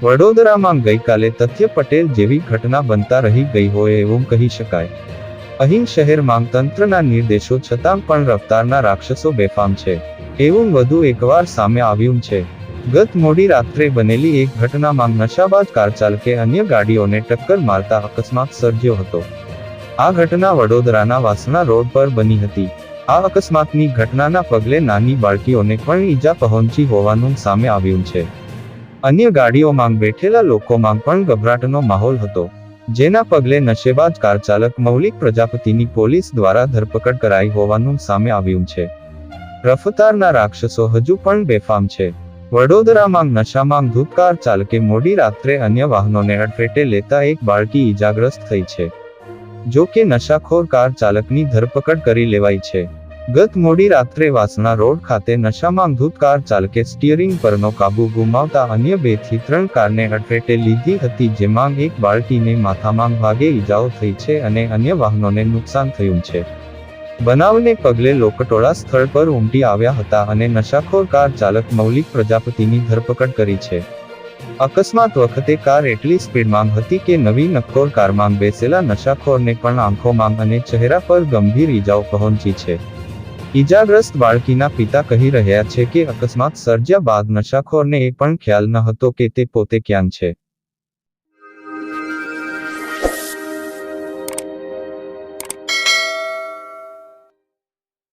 વડોદરામાં ગઈકાલે તથ્ય પટેલ જેવી ઘટના બનતા રહી ગઈ હોય એવું કહી શકાય. અહીં શહેરમાં તંત્રના નિર્દેશો છતાં પણ રફતારના રાક્ષસો બેફામ છે એવું વધુ એકવાર સામે આવ્યું છે. ગત મોડી રાત્રે બનેલી એક ઘટનામાં નશાબાજ કાર ચાલકે અન્ય ગાડીઓને ટક્કર મારતા અકસ્માત સર્જ્યો હતો. આ ઘટના વડોદરાના વાસણા રોડ પર બની હતી. આ અકસ્માતની ઘટનાના પગલે નાની બાળકીઓને પણ ઈજા પહોંચી હોવાનું સામે આવ્યું છે. અન્ય ગાડીઓમાં બેઠેલા લોકોમાં પણ ગભરાટનો માહોલ હતો, જેના પગલે નશેબાજ કાર ચાલક મૌલિક પ્રજાપતિની પોલીસ દ્વારા ધરપકડ કરાઈ હોવાનું સામે આવ્યું છે. રફતારના રાક્ષસો હજુ પણ બેફામ છે. વડોદરામાં નશામાં ધૂત કાર ચાલકે મોડી રાત્રે અન્ય વાહનોને અડફેટે લેતા એક બાળકી ઈજાગ્રસ્ત થઈ છે. જો કે નશાખોર કાર ચાલકની ધરપકડ કરી લેવાઈ છે. ગત મોડી રાત્રે વાસણા રોડ ખાતે નશામાં ધૂત કાર ચાલકે સ્ટીયરિંગ પરનો કાબુ ગુમાવતા અન્ય 2 થી 3 કારને અડફેટે લીધી હતી, જેમાં એક બાળકીને માથામાં ભાગે ઈજાઓ થઈ છે અને અન્ય વાહનોને નુકસાન થયું છે. બનાવને પગલે લોકટોળા સ્થળ પર ઉમટી આવ્યા હતા અને નશાખોર કાર ચાલક મૌલિક પ્રજાપતિની ધરપકડ કરી છે. અકસ્માત વખતે કાર એટલી સ્પીડમાં હતી કે નવી નક્કોર કારમાં બેસેલા નશાખોરને પણ આંખોમાં અને ચહેરા પર ગંભીર ઈજાઓ પહોંચી છે. ઈજાગ્રસ્ત બાળકીના પિતા કહી રહ્યા છે કે અકસ્માત સર્જ્યા બાદ નશાખોરને એ પણ ખ્યાલ ન હતો કે તે પોતે ક્યાં છે.